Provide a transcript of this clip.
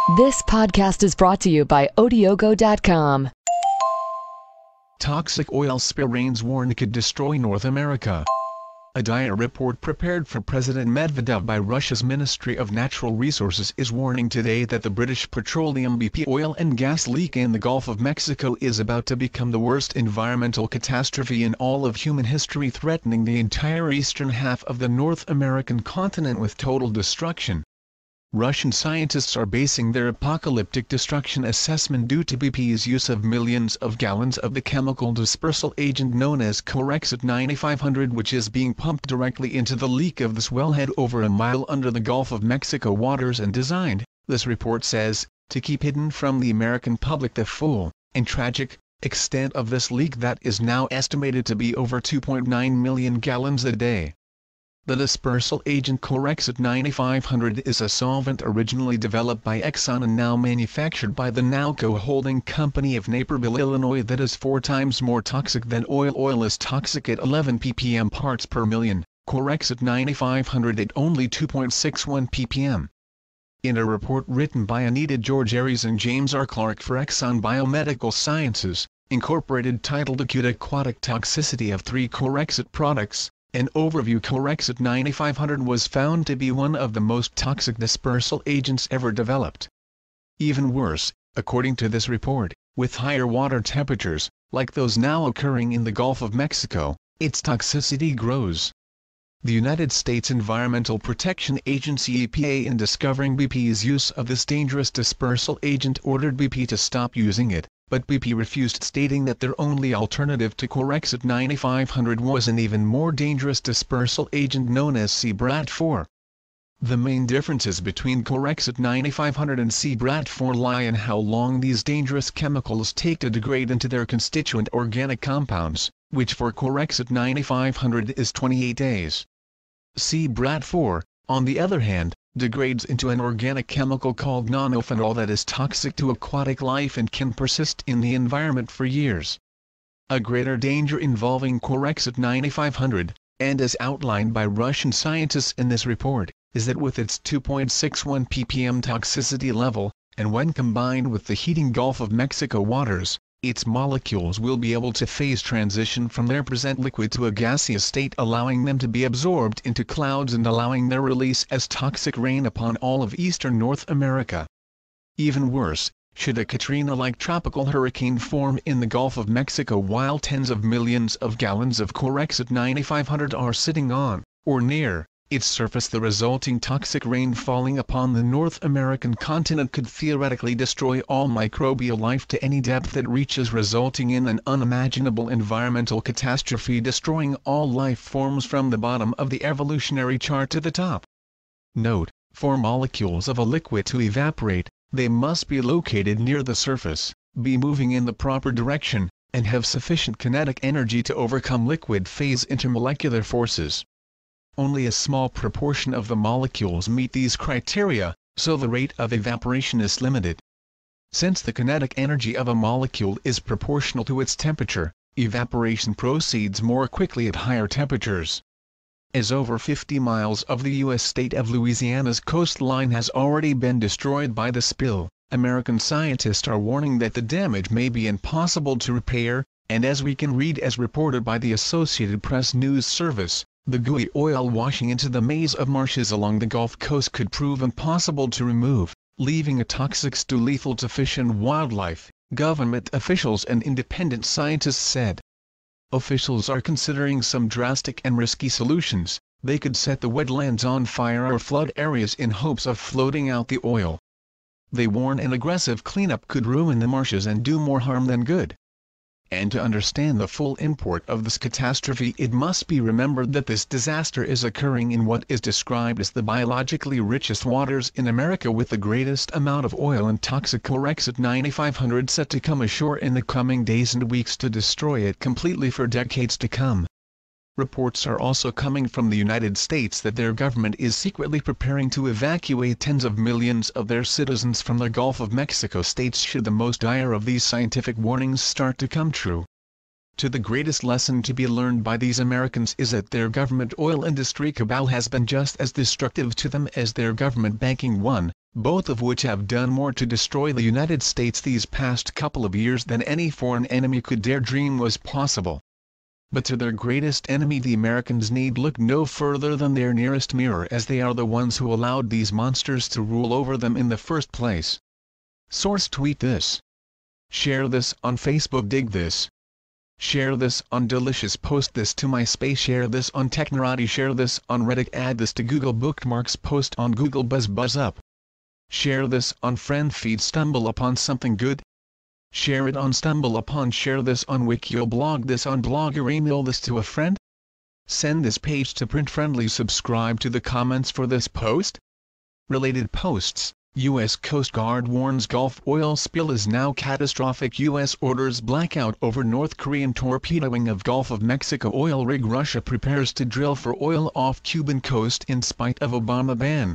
This podcast is brought to you by Odiogo.com. Toxic oil spill rains warn could destroy North America. A dire report prepared for President Medvedev by Russia's Ministry of Natural Resources is warning today that the British Petroleum BP oil and gas leak in the Gulf of Mexico is about to become the worst environmental catastrophe in all of human history, threatening the entire eastern half of the North American continent with total destruction. Russian scientists are basing their apocalyptic destruction assessment due to BP's use of millions of gallons of the chemical dispersal agent known as Corexit 9500, which is being pumped directly into the leak of this wellhead over a mile under the Gulf of Mexico waters and designed, this report says, to keep hidden from the American public the full and tragic extent of this leak that is now estimated to be over 2.9 million gallons a day. The dispersal agent Corexit 9500 is a solvent originally developed by Exxon and now manufactured by the Nalco holding company of Naperville, Illinois, that is 4 times more toxic than oil. Oil is toxic at 11 ppm parts per million, Corexit 9500 at only 2.61 ppm. In a report written by Anita George Aries and James R. Clark for Exxon Biomedical Sciences, Incorporated, titled Acute Aquatic Toxicity of 3 Corexit Products, an overview, Corexit 9500 was found to be one of the most toxic dispersal agents ever developed. Even worse, according to this report, with higher water temperatures, like those now occurring in the Gulf of Mexico, its toxicity grows. The United States Environmental Protection Agency (EPA), in discovering BP's use of this dangerous dispersal agent, ordered BP to stop using it, but BP refused, stating that their only alternative to Corexit 9500 was an even more dangerous dispersal agent known as C-Brat-4. The main differences between Corexit 9500 and C-Brat-4 lie in how long these dangerous chemicals take to degrade into their constituent organic compounds, which for Corexit 9500 is 28 days. C-Brat-4, on the other hand, degrades into an organic chemical called nonylphenol that is toxic to aquatic life and can persist in the environment for years. A greater danger involving Corexit 9500, and as outlined by Russian scientists in this report, is that with its 2.61 ppm toxicity level, and when combined with the heating Gulf of Mexico waters, its molecules will be able to phase transition from their present liquid to a gaseous state, allowing them to be absorbed into clouds and allowing their release as toxic rain upon all of eastern North America. Even worse, should a Katrina-like tropical hurricane form in the Gulf of Mexico while tens of millions of gallons of Corexit 9500 are sitting on, or near, its surface, the resulting toxic rain falling upon the North American continent could theoretically destroy all microbial life to any depth it reaches, resulting in an unimaginable environmental catastrophe, destroying all life forms from the bottom of the evolutionary chart to the top. Note: for molecules of a liquid to evaporate, they must be located near the surface, be moving in the proper direction, and have sufficient kinetic energy to overcome liquid phase intermolecular forces. Only a small proportion of the molecules meet these criteria, so the rate of evaporation is limited. Since the kinetic energy of a molecule is proportional to its temperature, evaporation proceeds more quickly at higher temperatures. As over 50 miles of the U.S. state of Louisiana's coastline has already been destroyed by the spill, American scientists are warning that the damage may be impossible to repair, and as we can read, as reported by the Associated Press News Service, the gooey oil washing into the maze of marshes along the Gulf Coast could prove impossible to remove, leaving a toxic stew lethal to fish and wildlife, government officials and independent scientists said. Officials are considering some drastic and risky solutions. They could set the wetlands on fire or flood areas in hopes of floating out the oil. They warn an aggressive cleanup could ruin the marshes and do more harm than good. And to understand the full import of this catastrophe, it must be remembered that this disaster is occurring in what is described as the biologically richest waters in America, with the greatest amount of oil and toxic Corexit 9500 set to come ashore in the coming days and weeks to destroy it completely for decades to come. Reports are also coming from the United States that their government is secretly preparing to evacuate tens of millions of their citizens from the Gulf of Mexico states should the most dire of these scientific warnings start to come true. The greatest lesson to be learned by these Americans is that their government oil industry cabal has been just as destructive to them as their government banking one, both of which have done more to destroy the United States these past couple of years than any foreign enemy could dare dream was possible. But to their greatest enemy the Americans need look no further than their nearest mirror, as they are the ones who allowed these monsters to rule over them in the first place. Source: tweet this. Share this on Facebook. Dig this. Share this on Delicious. Post this to MySpace. Share this on Technorati. Share this on Reddit. Add this to Google Bookmarks. Post on Google Buzz up. Share this on Friend Feed. Stumble upon something good? Share it on Stumble Upon. Share this on Wikio. Blog this on Blogger. Email this to a friend. Send this page to Print Friendly. Subscribe to the comments for this post. Related posts: U.S. Coast Guard warns Gulf oil spill is now catastrophic. U.S. orders blackout over North Korean torpedoing of Gulf of Mexico oil rig. Russia prepares to drill for oil off Cuban coast in spite of Obama ban.